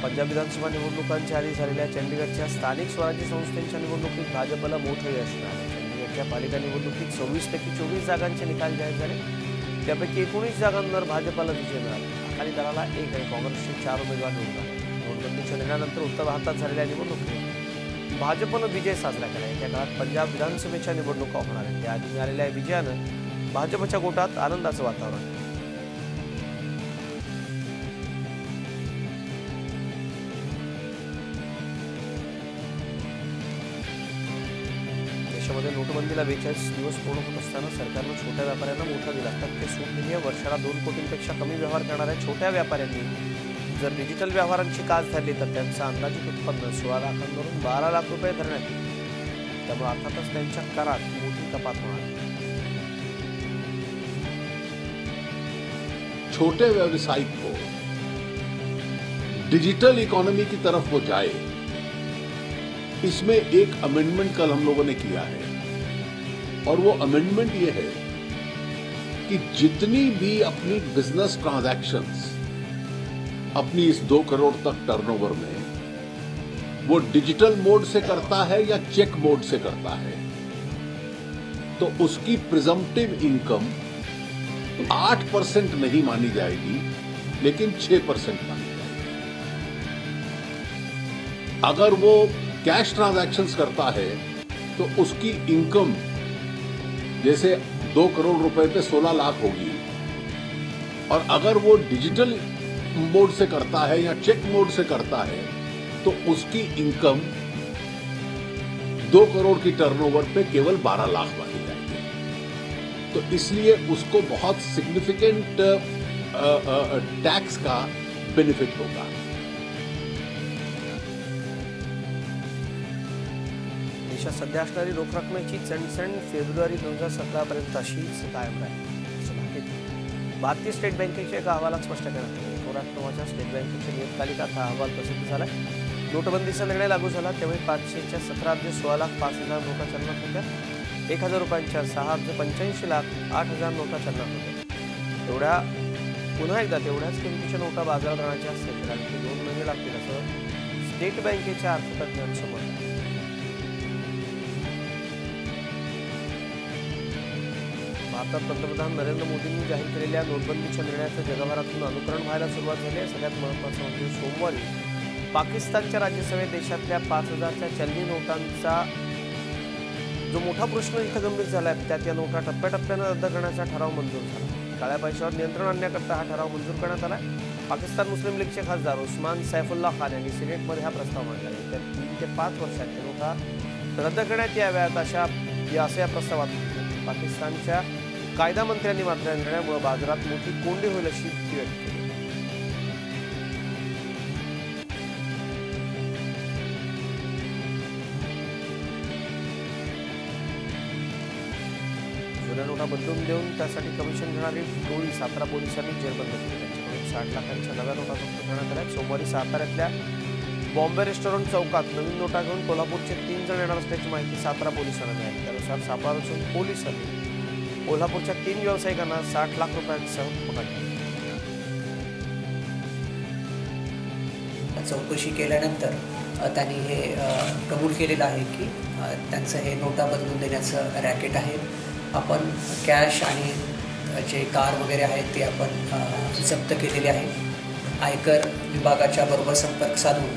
पंजाब विधानसभा निवडणुकांच्या आधी झालेल्या चंडीगडच्या स्थानिक स्वराज्य संस्थांच्या निवडणुकीत भाजपला मोठं यश मिळालं। चंडीगडच्या पालिका निवडणुकीत 26 पैकी 24 जागांचे निकाल जाहीर झाले। त्यापैकी 19 जागांवर भाजपला विजय मिळाला। अकाली दलाला 1 आणि काँग्रेसचे 4 उमेदवार निवडून आले। नोटबंदीच्या निर्णयानंतर उत्तर भारतात झालेल्या निवडणुकीत भाजपनं विजय साजरा केला। या काळात पंजाब विधानसभेच्या निवडणुका होणार आहेत। त्याआधी मिळालेल्या विजयानं भाजपच्या गोटात आनंदाचं वातावरण। देशामध्ये नोटबंदीला 42 दिवस पूर्ण होत असताना सरकारनं छोट्या व्यापाऱ्यांना मोठा दिलासा सूट दिली आहे। वर्षाला 2 कोटींपेक्षा कमी व्यवहार करणाऱ्या छोट्या व्यापाऱ्यांनी जर डिजिटल व्यवहारांची कास धरली तर त्यांचं अंदाजित उत्पन्न 16 लाखांवरून 12 लाख रुपये धरण्यात येईल। त्यामुळे अर्थातच त्यांच्या करात मोठी कपात होणार आहे। छोटे व्यवसायिक को डिजिटल इकोनॉमी की तरफ वो जाए, इसमें एक अमेंडमेंट कल हम लोगों ने किया है और वो अमेंडमेंट ये है कि जितनी भी अपनी बिजनेस ट्रांजैक्शंस अपनी इस 2 करोड़ तक टर्नओवर में वो डिजिटल मोड से करता है या चेक मोड से करता है, तो उसकी प्रिजम्पटिव इनकम 8% नहीं मानी जाएगी, लेकिन 6% मानी जाएगी। अगर वो कैश ट्रांजैक्शंस करता है तो उसकी इनकम जैसे 2 करोड़ रुपए पे 16 लाख होगी, और अगर वो डिजिटल मोड से करता है या चेक मोड से करता है तो उसकी इनकम 2 करोड़ की टर्नओवर पे केवल 12 लाख मानी जाएगी। तो इसलिए उसको बहुत सिग्निफिकेंट टैक्स का बेनिफिट होगा। देशात सध्या असणारी रोख रकमेची चणचण फेब्रुवारी 2017 पर्यंत अशीच कायम राहील। भारतीय स्टेट बँकेच्या एका अहवालात स्पष्ट करण्यात आले। 2009च्या स्टेट बँकेच्या नियतकालिकात हा अहवाल प्रसिद्ध झाला। नोटबंदीचा निर्णय लागू झाला त्यावेळी 500च्या 17,16,05,000 नोटा चलनात होत्या। 1,000 रुपयांच्या 6,85,08,000 नोटा चलनात होत्या। एवढ्या पुन्हा एकदा तेवढ्याच किमतीच्या नोटा बाजारात राहण्याच्या असेल तर आणखी 2 महिने लागतील असं स्टेट बँकेच्या अर्थतज्ज्ञांचं मत आहे। भारतात पंतप्रधान नरेंद्र मोदींनी जाहीर केलेल्या नोटबंदीच्या निर्णयाचं जगभरातून अनुकरण व्हायला सुरुवात झाली आहे। सगळ्यात महत्त्वाचं म्हणजे सोमवारी पाकिस्तानच्या राज्यसभेत देशातल्या 5,000च्या चलनी नोटांचा जो मोठा प्रश्न इथं गंभीर झाला आहे त्यात या नोटा टप्प्याटप्प्यानं रद्द करण्याचा ठराव मंजूर झाला। काळ्या पैशावर नियंत्रण आणण्याकरता हा ठराव मंजूर करण्यात आला। पाकिस्तान मुस्लिम लीगचे खासदार उस्मान सैफुल्ला खान यांनी सिनेटमध्ये हा प्रस्ताव मांडला आहे। तर 3 ते 5 वर्षांच्या नोटा रद्द करण्यात याव्यात असं या प्रस्तावात पाकिस्तानच्या कायदा मंत्र्यांनी मात्र निर्णयामुळे बाजारात मोठी कोंडी होईल अशी भीती व्यक्त केली। जुन्या नोटा बदलून देऊन त्यासाठी कमिशन घेणारी टोळी सातारा पोलिसांनी जेरबंद केली। त्यांच्याकडून 60 लाखांच्या नव्या नोटा जप्त करण्यात आल्या। सोमवारी साताऱ्यातल्या बॉम्बे रेस्टॉरंट चौकात नवीन नोटा घेऊन कोल्हापूरचे 3 जण येणार असल्याची माहिती सातारा पोलिसांना मिळाली। त्यानुसार सापळा रचून पोलिसांनी कोल्हापूरच्या 3 व्यावसायिकांना 60 लाख रुपयांसह पकडले। चौकशी केल्यानंतर त्यांनी हे कबूल केलेलं आहे की त्यांचं हे नोटा बदलून देण्याचं रॅकेट आहे। आपण कॅश आणि जे कार वगैरे आहेत ते आपण जप्त केलेले आहे। आयकर विभागाच्या बरोबर संपर्क साधून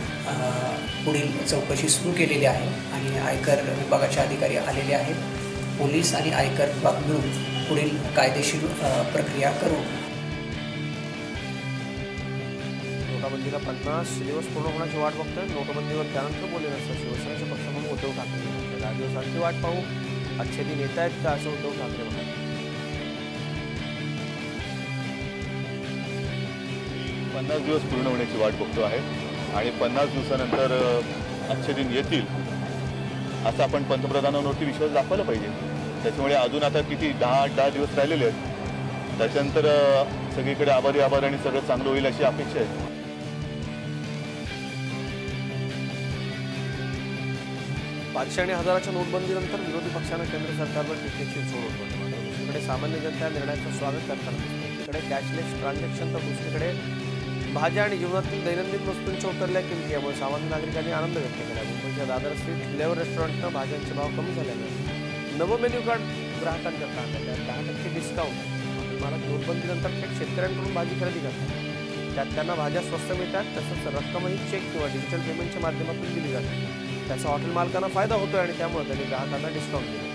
पुढील चौकशी सुरू केलेली आहे आणि आयकर विभागाचे अधिकारी आलेले आहेत। पोलीस आणि आयकर विभाग मिळून पुढील कायदेशीर प्रक्रिया करू। नोटाबंदीला 50 दिवस पूर्ण होण्याची वाट बघतोय। नोटबंदीवर त्यानंतर बोलले नसतं शिवसेनेचे पक्षप्रमुख उद्धव ठाकरे यांनी 10 दिवस आणखी वाट पाहू, अच्छे दिन येत आहेत का असं उद्धव ठाकरे म्हणाले। 50 दिवस पूर्ण होण्याची वाट बघतो आहे आणि 50 दिवसानंतर अच्छे दिन येतील असं आपण पंतप्रधानांवरती विश्वास दाखवला पाहिजे। त्याच्यामुळे अजून आता किती 10 दिवस राहिलेले आहेत। त्याच्यानंतर सगळीकडे आभारी आणि सगळं चांगलं होईल अशी अपेक्षा आहे। 500 आणि 1000च्या नोटबंदीनंतर विरोधी पक्षानं केंद्र सरकारवर टीकेची झोड उठवली। मात्र दुसरीकडे सामान्य जनता निर्णयाचं स्वागत करताना दिसते। एकीकडे कॅशलेस ट्रान्झॅक्शन तर दुसरीकडे भाज्या आणि जीवनातील दैनंदिन वस्तूंच्या उतरल्या किमती यामुळे सामान्य नागरिकांनी आनंद व्यक्त केला. मुंबईच्या दादर स्थित फ्लेवर रेस्टॉरंटनं भाज्यांचे भाव कमी झाल्यानं नवं मेन्यू कार्ड ग्राहकांकरता आणलं. त्यात 10% डिस्काउंट. मला नोटबंदीनंतर थेट शेतकऱ्यांकडून भाजी खरेदी करतात. त्यात त्यांना भाज्या स्वस्त मिळतात. तसंच रक्कमही चेक किंवा डिजिटल पेमेंटच्या माध्यमातून दिली जाते. त्याचा हॉटेल मालकांना फायदा होतोय आणि त्यामुळे त्यांनी ग्राहकांना डिस्काउंट दिले.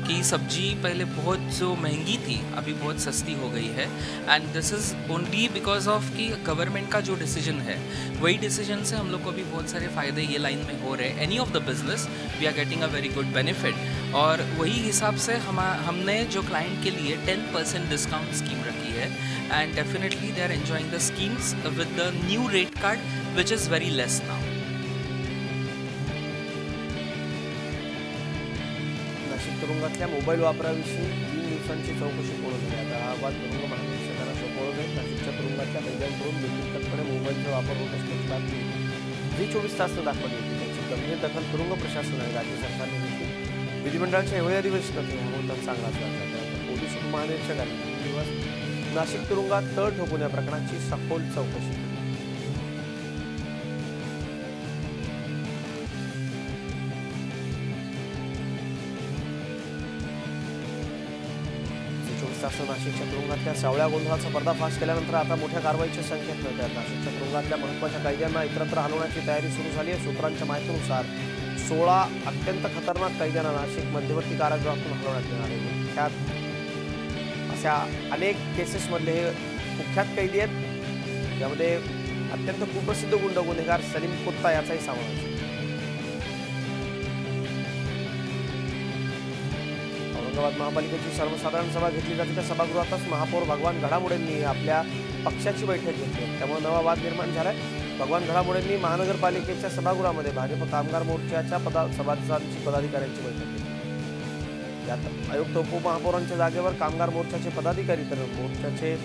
कि सब्जी पहले बहुत जो महंगी थी अभी बहुत सस्ती हो गई है end this is only because of कि गवर्नमेंट का जो डिसीजन है वही डिसीजन से हम लोग को भी बहुत सारे फ़ायदे ये लाइन में हो रहे हैं. Any of the business we are getting a very good benefit और वही हिसाब से हमने जो क्लाइंट के लिए 10% डिस्काउंट स्कीम रखी है and definitely they are enjoying the schemes with the new rate card which is very less now. Nashik तुरुंगातल्या mobile वापराविषयी 3 दिवसांची चौकशी पूर्ण झाली. आता हा वाद तुरुंग महानिरीक्षकांना सोपवलं जाईल. नाशिकच्या तुरुंगातल्या कैद्यांकडून बिनधास्तपणे मोबाईलचा वापर होत असल्याची बातमी जी 24 तासनं दाखवली होती. त्याची गंभीर दखल तुरुंग प्रशासन आणि राज्य सरकारने घेतली. विधिमंडळाच्या एवढ्या अधिवेशनात हा मुद्दा चांगला असला. त्यानंतर पोलीस उपमहानिरीक्षकांनी 3 दिवस नाशिक तुरुंगात तळ ठोकून या प्रकरणाची सखोल चौकशी केली. 24 तास नाशिकच्या तुरुंगातल्या सावळ्या गोंधळाचा पर्दाफाश केल्यानंतर आता मोठ्या कारवाईच्या संकेत मिळतात. नाशिकच्या तुरुंगातल्या महत्त्वाच्या कैद्यांना इतरत्र हलवण्याची तयारी सुरू झाली आहे. सूत्रांच्या माहितीनुसार 16 अत्यंत खतरनाक कैद्यांना नाशिक मध्यवर्ती कारागृहातून हलवण्यात येणार आहे. त्यात अशा अनेक केसेसमधले हे कुख्यात कैदी आहेत. यामध्ये अत्यंत कुप्रसिद्ध गुंड गुन्हेगार सलीम कुत्ता याचाही समावेश आहे. औरंगाबाद महापालिकेची सर्वसाधारण सभा घेतली जाते. त्या सभागृहातच महापौर भगवान घडामोडेंनी आपल्या पक्षाची बैठक घेतली. त्यामुळे नवा वाद निर्माण झालाय. भगवान घडामोडेंनी महानगरपालिकेच्या सभागृहामध्ये भाजप कामगार मोर्चाच्या सभासदांची पदाधिकाऱ्यांची बैठक घेतली. यात आयुक्त उपमहापौरांच्या जागेवर कामगार मोर्चाचे पदाधिकारी तर मोर्चाचे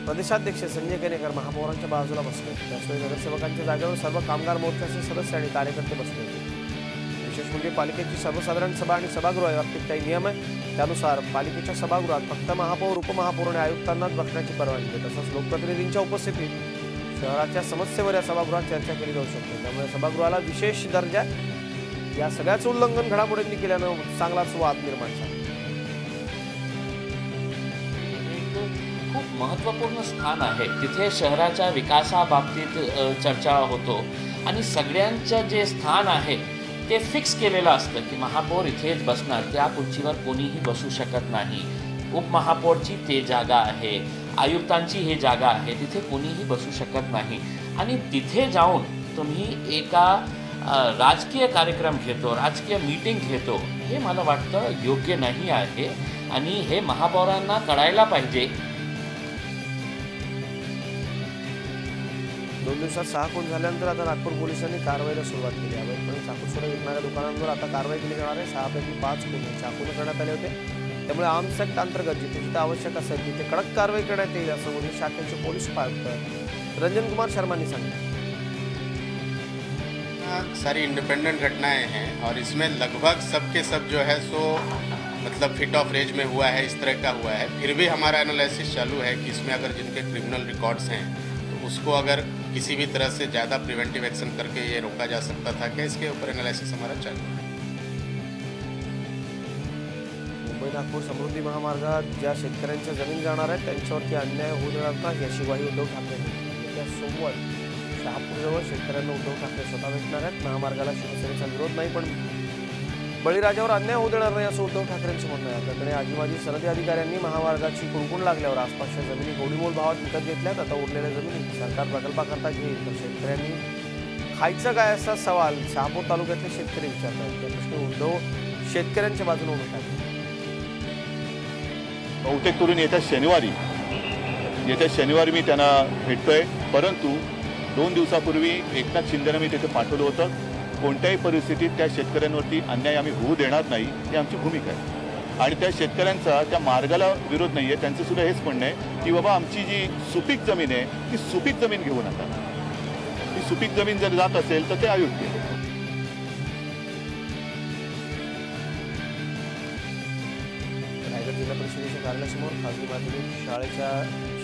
प्रदेशाध्यक्ष संजय केनेकर महापौरांच्या बाजूला बसले. त्याशिवाय नगरसेवकांच्या जागेवर सर्व कामगार मोर्चाचे सदस्य आणि कार्यकर्ते बसले होते. विशेष म्हणजे पालिकेची सर्वसाधारण सभा आणि सभागृह याबाबतीत काही नियम आहे. त्यानुसार पालिकेच्या सभागृहात फक्त महापौर उपमहापौर आणि आयुक्तांनाच बसण्याची परवानगी आहे. तसंच लोकप्रतिनिधींच्या उपस्थितीत शहराच्या समस्येवर या सभागृहात चर्चा केली जाऊ शकते. त्यामुळे सभागृहाला विशेष दर्जा या सगळ्याच उल्लंघन घडामोडींनी केल्यानं चांगलाच वाद निर्माण झाला. खूप महत्त्वपूर्ण स्थान आहे. तिथे शहराच्या विकासाबाबतीत चर्चा होतो आणि सगळ्यांचं जे स्थान आहे ते फिक्स केलेलं असतं की महापौर इथेच बसणार. त्या खुर्चीवर कोणीही बसू शकत नाही. उपमहापौरची ते जागा आहे, आयुक्तांची ही जागा आहे, तिथे कोणीही बसू शकत नाही. आणि तिथे जाऊन तुम्ही एका राजकीय कार्यक्रम घेतो, राजकीय मीटिंग घेतो, हे मला वाटतं योग्य नाही आहे आणि हे महापौरांना कळायला पाहिजे. 2 दिवसात 6 खून झाल्यानंतर आता नागपूर पोलिसांनी कारवाईला सुरुवात केली. अवैधपणे चाकूसोडा विकणाऱ्या दुकानांवर आता कारवाई केली जाणार आहे. 6 पैकी 5 खून चाकूने करण्यात आले होते. त्यामुळे आर्म्स ऍक्ट अंतर्गत जिथे जिथे आवश्यक असेल तिथे कडक कारवाई करण्यात येईल असं गुन्हे शाखेचे पोलीस आयुक्त रंजन कुमार शर्मांनी सांगितलं. सारी इंडिपेंडेंट घटनाएं हैं और इसमें लगभग सब के सब जो है सो मतलब फिट ऑफ रेंज में हुआ है, इस तरह का हुआ है. फिर भी हमारा एनालिसिस चालू है कि इसमें अगर जिनके क्रिमिनल रिकॉर्ड्स हैं तो उसको अगर किसी भी तरह से ज़्यादा प्रिवेंटिव एक्शन करके ये रोका जा सकता था क्या, इसके ऊपर एनालिसिस हमारा चालू है. मुंबई नागपूर समृद्धी महामार्गात ज्या शेतकऱ्यांच्या जमीन जाणार आहेत त्यांच्यावरती अन्याय होऊ देणार नाही अशी ग्वाही उद्धव ठाकरे यांनी. येत्या सोमवार शहापूरजवळ शेतकऱ्यांना उद्धव ठाकरे स्वतः भेटणार आहेत. महामार्गाला शिवसेनेचा विरोध नाही पण बळीराजावर अन्याय होऊ देणार नाही असं उद्धव ठाकरेंचं म्हणणं आहे. आपल्याकडे आजी माजी सनदी अधिकाऱ्यांनी महामार्गाची कुणकुण लागल्यावर आसपासच्या जमिनी कवडीमोल भावात विकत घेतल्यात. आता उरलेल्या जमिनी सरकार प्रकल्पाकरता घेईल तर शेतकऱ्यांनी खायचं काय असा सवाल शहापूर तालुक्यातले शेतकरी विचारतात. त्या प्रश्नी उद्धव शेतकऱ्यांच्या बाजूने उभे ठाकले. बहुतेक करून येत्या शनिवारी मी त्यांना भेटतोय. परंतु 2 दिवसापूर्वी एकनाथ शिंदेनं मी तिथे पाठवलं होतं. कोणत्याही परिस्थितीत त्या शेतकऱ्यांवरती अन्याय आम्ही होऊ देणार नाही ही आमची भूमिका आहे. आणि त्या शेतकऱ्यांचा त्या मार्गाला विरोध नाही आहे. त्यांचं सुद्धा हेच म्हणणं आहे की बाबा आमची जी सुपीक जमीन आहे ती सुपीक जमीन घेऊ नका. ती सुपीक जमीन जर जात असेल तर ते अयोग्य आहे. रायगड जिल्हा परिषदेच्या कार्यालयासमोर खासगी माध्यमिक शाळेच्या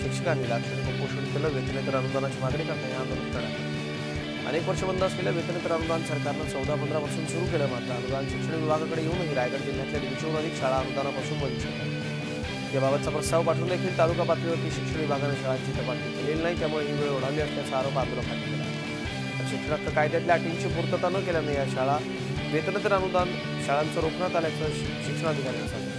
शिक्षकांनी लाक्षणिक उपोषण केलं. वेतनेतर अनुदानाची मागणी करता हे आंदोलन करण्यात आलं. अनेक वर्ष बंद असलेलं वेतनेतर अनुदान सरकारनं 14-15 पासून सुरू केलं. मात्र अनुदान शिक्षण विभागाकडे येऊनही रायगड जिल्ह्यातल्या 150हून अधिक शाळा अनुदानापासून वंचित आहेत. याबाबतचा प्रस्ताव पाठवून देखील तालुका पातळीवरती शिक्षण विभागाने शाळांची तपासणी केलेली नाही. त्यामुळे ही वेळ ओढावली असल्याचा आरोप आंदोलकांनी केला. शिक्षण हक्क कायद्यातल्या अटींची पूर्तता न केल्याने या शाळा वेतनेतर अनुदान शाळांचं रोखण्यात आल्याचं शिक्षणाधिकाऱ्यांनी सांगितलं.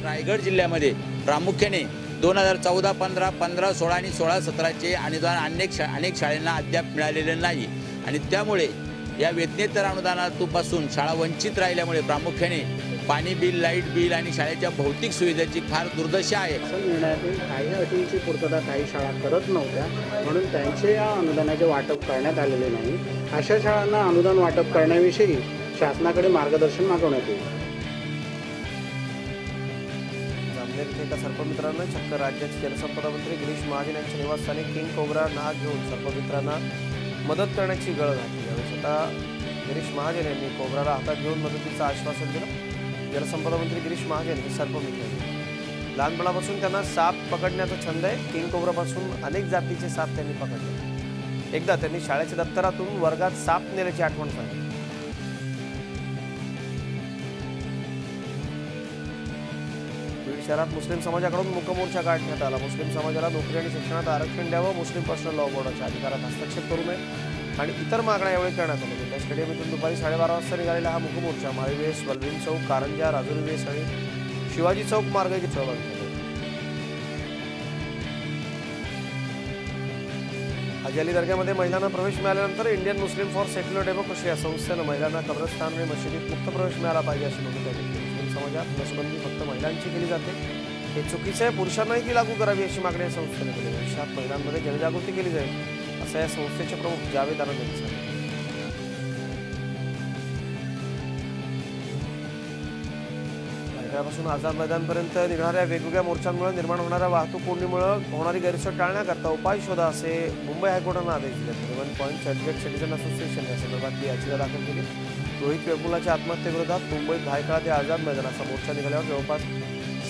रायगड जिल्ह्यामध्ये प्रामुख्याने 2014, 15, 15, 16 आणि 16-17चे अनुदान अनेक शाळांना अद्याप मिळालेले नाही आणि त्यामुळे या वेतनेतर अनुदानापासून शाळा वंचित राहिल्यामुळे प्रामुख्याने पाणी बिल, लाईट बिल आणि शाळेच्या भौतिक सुविधेची फार दुर्दशा आहे. निर्णयातील काही अटींची पूर्तता काही शाळा करत नव्हत्या म्हणून त्यांचे या अनुदानाचे वाटप करण्यात आलेले नाही. अशा शाळांना अनुदान वाटप करण्याविषयी शासनाकडे मार्गदर्शन मागवण्यात येईल. जामनेर येथे एका सर्पमित्रांना चक्क राज्याचे जलसंपदा मंत्री गिरीश महाजन यांच्या निवासस्थानी किंग कोब्रा नाग घेऊन सर्पमित्रांना मदत करण्याची गळ घातली. यावेळी स्वतः गिरीश महाजन यांनी कोब्राला हातात घेऊन मदतीचं आश्वासन दिलं. जलसंपदा मंत्री गिरीश महाजन हे सर्पमित्र आहेत. लहानपणापासून त्यांना साप पकडण्याचा छंद आहे. किंग कोब्रापासून अनेक जातीचे साप त्यांनी पकडले. एकदा त्यांनी शाळेच्या दप्तरातून वर्गात साप नेल्याची आठवण सांगितली. बीड शहरात मुस्लिम समाजाकडून मूकमोर्चा काढण्यात आला. मुस्लिम समाजाला नोकरी आणि शिक्षणात आरक्षण द्यावं, मुस्लिम पर्सनल लॉ बोर्डाच्या अधिकारात हस्तक्षेप करू नये आणि इतर मागण्या यावेळी करण्यात आल्या. त्या स्टेडियम इथून दुपारी 12:30 वाजता निघालेला हा मूकमोर्चा माळीवेस, वलवीन चौक, कारंजा, राजुरी वेस आणि शिवाजी चौक मार्गाची सहभागी झाले. हाजी अली दर्ग्यामध्ये महिलांना प्रवेश मिळाल्यानंतर Indian Muslim for secular democracy या संस्थेनं महिलांना कब्रस्तान आणि मशिदीत मुक्त प्रवेश मिळाला पाहिजे अशी भूमिका घेतली. मुस्लिम समाजात नसबंदी फक्त महिलांची केली जाते, हे चुकीचं आहे. पुरुषांनाही ती लागू करावी अशी मागणी या संस्थेने केली. भविष्यात महिलांमध्ये जनजागृती केली जाईल असं या संस्थेचे प्रमुख जावेद आनंद यांनी सांगितलं. पासून आझाद मैदानपर्यंत निघणाऱ्या वेगवेगळ्या मोर्चांमुळे निर्माण होणाऱ्या वाहतूक कोंडीमुळे होणारी गैरसोय टाळण्याकरता उपाय शोधा असे मुंबई हायकोर्टानं आदेश दिले. 7 पॉईंट चर्चगेट सिटीजन असोसिएशन या संदर्भातली याचिका दाखल केली. रोहित वेमुलाच्या आत्महत्येविरोधात मुंबईत भायखळा ते आझाद मैदानाचा मोर्चा निघाल्यावर जवळपास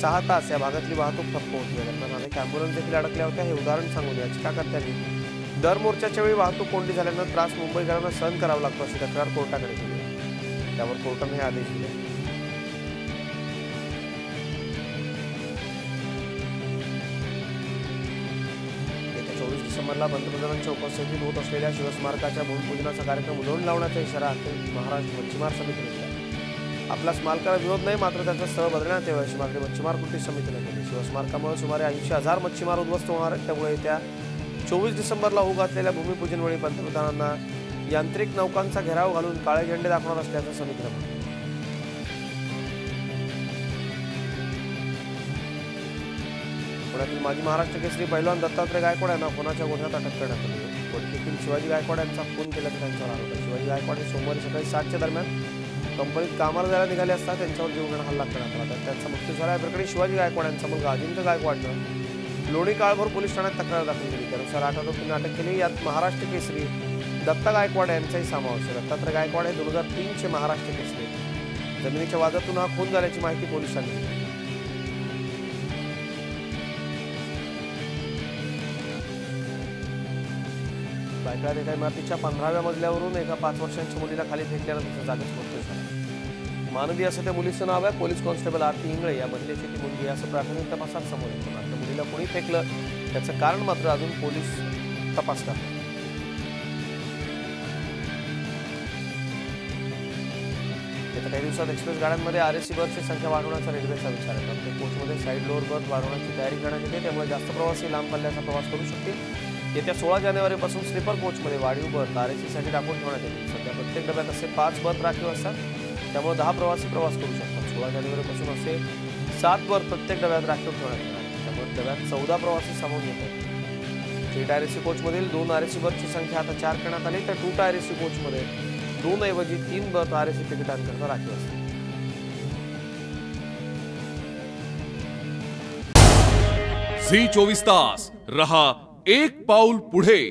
6 तास या भागातली वाहतूक ठप्प होती. या दरम्यान अनेक अँब्युलन्स देखील अडकल्या होत्या. हे उदाहरण सांगून याचिकाकर्त्यांनी दर मोर्चाच्या वेळी वाहतूक कोंडी झाल्यानं त्रास मुंबईकरांना सहन करावा लागतो अशी तक्रार कोर्टाकडे केली. त्यावर कोर्टाने हे आदेश दिले. येत्या 24 डिसेंबरला पंतप्रधानांच्या उपस्थितीत होत असलेल्या शिवस्मारकाच्या भूमिपूजनाचा कार्यक्रम उधळून लावण्याचा इशारा अखिल महाराष्ट्र मच्छीमार समितीने दिला. आपल्या स्मारकाला विरोध नाही, मात्र त्याचं स्थळ बदलण्यात यावं अशी मागणी मच्छीमार कृती समितीने केली. शिवस्मारकामुळे सुमारे 80,000 मच्छीमार उद्ध्वस्त होणार आहेत. त्यामुळे येत्या 24 डिसेंबरला होऊ घातलेल्या भूमिपूजनवेळी पंतप्रधानांना यांत्रिक नौकांचा घेराव घालून काळे झेंडे दाखवणार असल्याचं समितीनं म्हटलं. पुण्यातील माजी महाराष्ट्र केसरी पैलवान दत्तात्रय गायकवाड यांना खुनाच्या गुन्ह्यात अटक करण्यात आली. कोलकात्यातील शिवाजी गायकवाड यांचा खून केल्याचा त्यांच्यावर आरोप आहे. शिवाजी गायकवाड हे सोमवारी सकाळी 7च्या दरम्यान कंपनीत कामाला जायला निघाले असता त्यांच्यावर जीवघेणा हल्ला करण्यात आला. तर त्यांचा मृत्यू झाला. या प्रकरणी शिवाजी गायकवाड यांचा मुलगा अजिंक्य गायकवाडनं लोणी काळभोर पोलीस ठाण्यात तक्रार दाखल केली. त्यानुसार 8 आरोपींना अटक केली. यात महाराष्ट्र केसरी दत्ता गायकवाड यांचाही समावेश आहे. दत्तात्रय गायकवाड हे 2003चे महाराष्ट्र केसरी. जमिनीच्या वादातून हा खून झाल्याची माहिती पोलिसांनी दिली. बायकाळ्यात एका इमारतीच्या 15व्या मजल्यावरून एका 5 वर्षांच्या मुलीला खाली फेकल्यानं तिचा जागीच मृत्यू झाला. मानवी असं त्या मुलीचं नाव आहे. पोलीस कॉन्स्टेबल आरती इंगळे या महिलेची ती मुलगी असं प्राथमिक तपासात समोर येतं. मात्र मुलीला कोणी फेकलं त्याचं कारण मात्र अजून पोलीस तपास करतात. येत्या काही दिवसात एक्सप्रेस गाड्यांमध्ये RSC बसची संख्या वाढवण्याचा रेल्वेचा विचार आहे. प्रत्येक कोचमध्ये साईड लोअर बर्थ वाढवण्याची तयारी करण्यात येते. त्यामुळे जास्त प्रवासी लांब पल्ल्याचा प्रवास करू शकतील. येत्या 16 जानेवारीपासून स्लीपर कोचमध्ये वाढीव बर्थ RSCसाठी टाकून ठेवण्यात येतील. सध्या प्रत्येक डब्यात असे 5 बर्थ राखीव असतात. त्यामुळे 10 प्रवासी प्रवास करू शकतात. 16 जानेवारीपासून असे 7 बर्थ प्रत्येक डब्यात राखीव ठेवण्यात येणार. त्यामुळे डब्यात 14 प्रवासी सामावून येतात. थेट RSC कोचमधील 2 RSC बर्थची संख्या आता 4 करण्यात आली. तर 2 RSC कोचमध्ये 2 ऐवजी 3 बर्थ RSC तिकिटांकरता राखीव असतात. झी 24 तास रहा एक पाऊल पुढे.